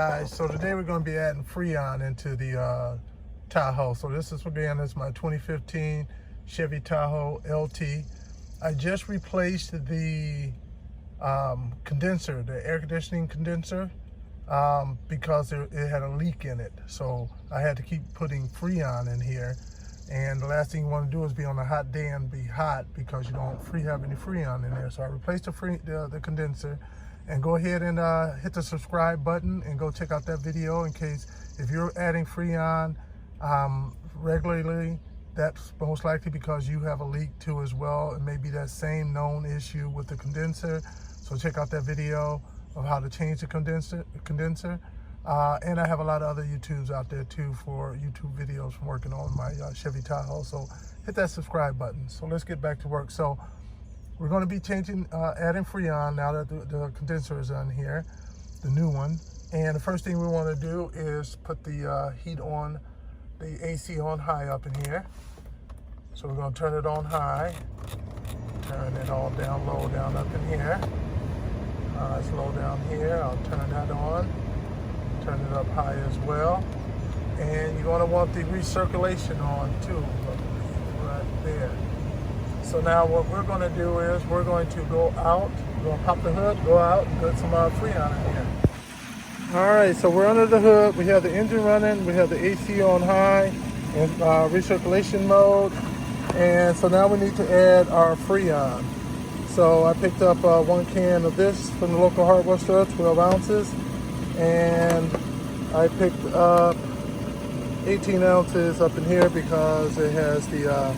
guys, so today we're going to be adding Freon into the Tahoe. So this is my 2015 Chevy Tahoe LT. I just replaced the condenser, the air conditioning condenser, because it had a leak in it. So I had to keep putting Freon in here. And the last thing you want to do is be on a hot day and be hot because you don't have any Freon in there. So I replaced the condenser. And go ahead and hit the subscribe button and go check out that video in case if you're adding Freon regularly, that's most likely because you have a leak too as well. It may be that same known issue with the condenser. So check out that video of how to change the condenser. And I have a lot of other YouTubes out there too for YouTube videos from working on my Chevy Tahoe. So hit that subscribe button. So let's get back to work. So we're going to be adding Freon now that the condenser is on here, the new one. And the first thing we want to do is put the heat on, the AC on high up in here. So we're going to turn it on high, turn it all down low down up in here. It's low down here. I'll turn that on, turn it up high as well. And you're going to want the recirculation on too, right there. So now what we're going to do is we're going to go out, we're going to pop the hood, go out and put some Freon in here. All right, so we're under the hood. We have the engine running. We have the AC on high in recirculation mode. And so now we need to add our Freon. So I picked up 1 can of this from the local hardware store, 12 ounces. And I picked up 18 ounces up in here because it has the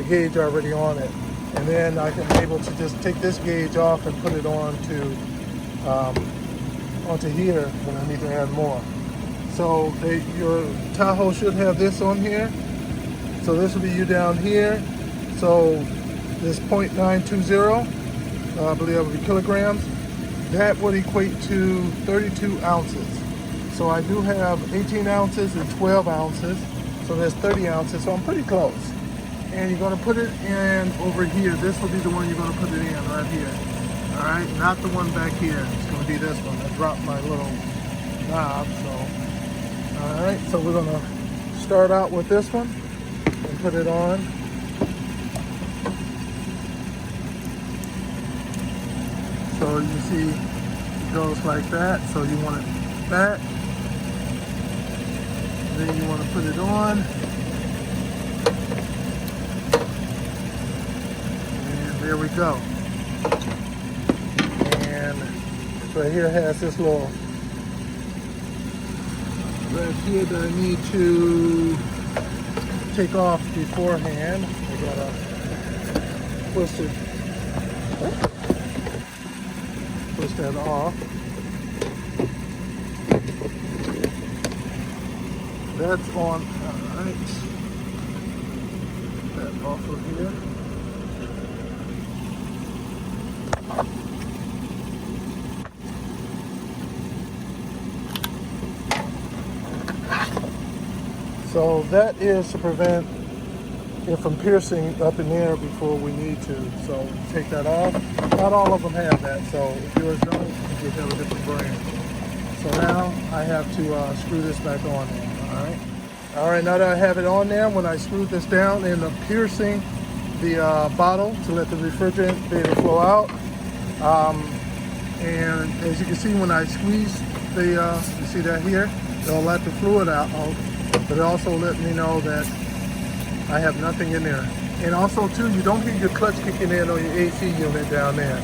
gauge already on it, and then I can be able to just take this gauge off and put it onto here when I need to add more. So your Tahoe should have this on here. So this will be you down here. So this 0.920, I believe that would be kilograms. That would equate to 32 ounces. So I do have 18 ounces and 12 ounces. So there's 30 ounces. So I'm pretty close. And you're going to put it in over here. This will be the one you're going to put it in right here. All right, not the one back here. It's going to be this one. I dropped my little knob. So, all right, so we're going to start out with this one and put it on. So you see it goes like that. So you want it back. Then you want to put it on. There we go. And right here has this little right here that I need to take off beforehand. I gotta twist that off. That's on. All right. That off of here. So that is to prevent it from piercing up in there before we need to. So take that off. Not all of them have that, so if yours don't, you just have a different brand. So now I have to screw this back on there, all right? All right, now that I have it on there, when I screw this down, it ends up piercing the bottle to let the refrigerant be able to flow out. And as you can see, when I squeeze you see that here, it'll let the fluid out. But it also let me know that I have nothing in there. And also too, you don't hear your clutch kicking in on your AC unit down there.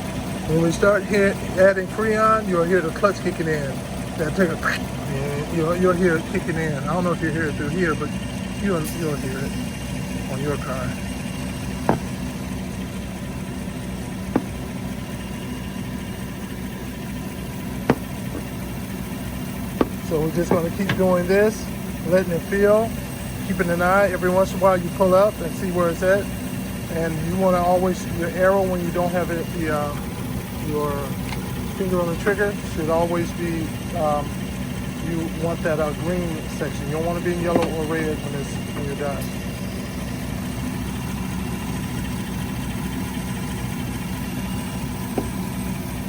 When we start adding Freon, you'll hear the clutch kicking in. That take and you'll hear it kicking in. I don't know if you hear it through here, but you'll hear it on your car. So we're just going to keep doing this, letting it feel, keeping an eye. Every once in a while you pull up and see where it's at. And you want to always, your arrow when you don't have it, your finger on the trigger should always be, you want that green section. You don't want to be in yellow or red when you're done.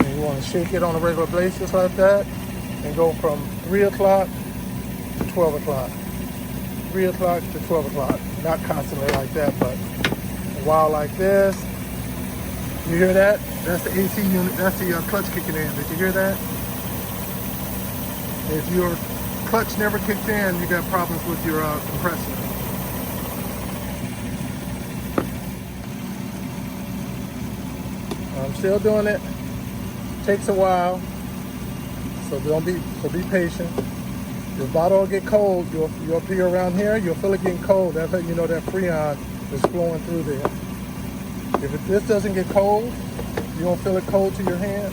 And you want to shake it on a regular basis like that and go from 3 o'clock to 12 o'clock. 3 o'clock to 12 o'clock. Not constantly like that, but a while like this. You hear that? That's the AC unit. That's the clutch kicking in. Did you hear that? If your clutch never kicked in, you got problems with your compressor. I'm still doing it. Takes a while, so be patient. Your bottle will get cold. You'll be around here. You'll feel it getting cold. That's how you know that Freon is flowing through there. If this doesn't get cold, you don't feel it cold to your hand.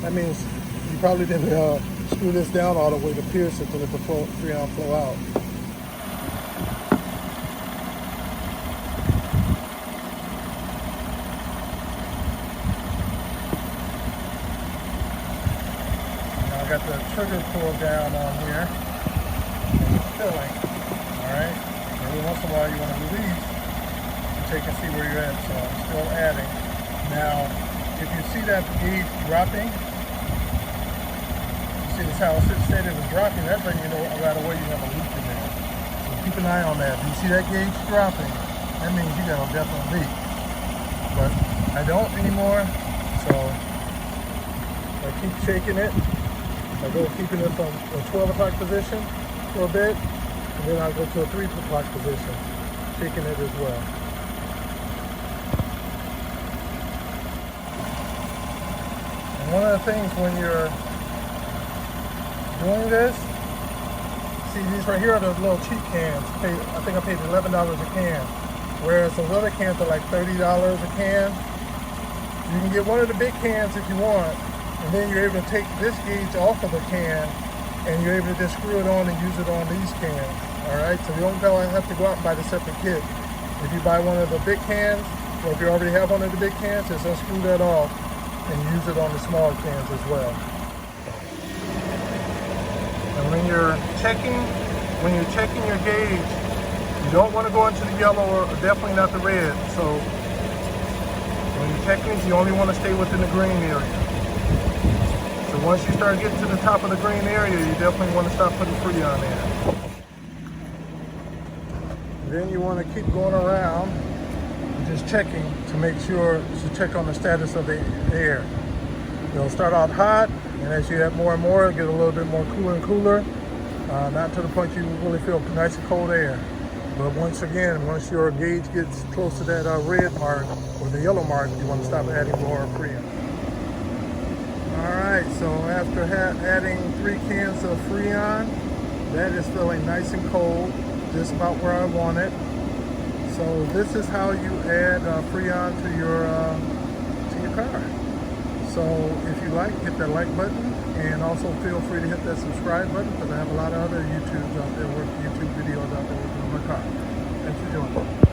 That means you probably didn't screw this down all the way to pierce it to let the Freon flow out. I got the trigger pulled down on here, and it's filling, alright? Every once in a while you want to release and check and see where you're at, so I'm still adding. Now, if you see that gauge dropping, you see this how it said it was dropping, that's letting you know right away you have a leak in there. So keep an eye on that. If you see that gauge dropping, that means you got a definite leak. But I don't anymore, so I keep shaking it. I go keeping it from a 12 o'clock position for a bit, and then I'll go to a 3 o'clock position, shaking it as well. And one of the things when you're doing this, see these right here are the little cheap cans. I think I paid $11 a can, whereas those other cans are like $30 a can. You can get one of the big cans if you want, and then you're able to take this gauge off of the can, and you're able to just screw it on and use it on these cans. All right, so you don't have to go out and buy the separate kit. If you buy one of the big cans, or if you already have one of the big cans, just unscrew that off and use it on the smaller cans as well. And when you're checking your gauge, you don't want to go into the yellow or definitely not the red. So when you're checking, you only want to stay within the green area. So once you start getting to the top of the green area, you definitely want to stop putting Freon in. Then you want to keep going around and just checking to make sure to check on the status of the air. It'll start out hot, and as you have more and more, it'll get a little bit more cooler and cooler. Not to the point you really feel nice and cold air. But once your gauge gets close to that red mark or the yellow mark, you want to stop adding more Freon. Alright, so after adding 3 cans of Freon, that is feeling nice and cold, just about where I want it. So this is how you add Freon to your car. So if you like, hit that like button, and also feel free to hit that subscribe button, because I have a lot of other YouTube videos out there working on my car. Thanks for doing it.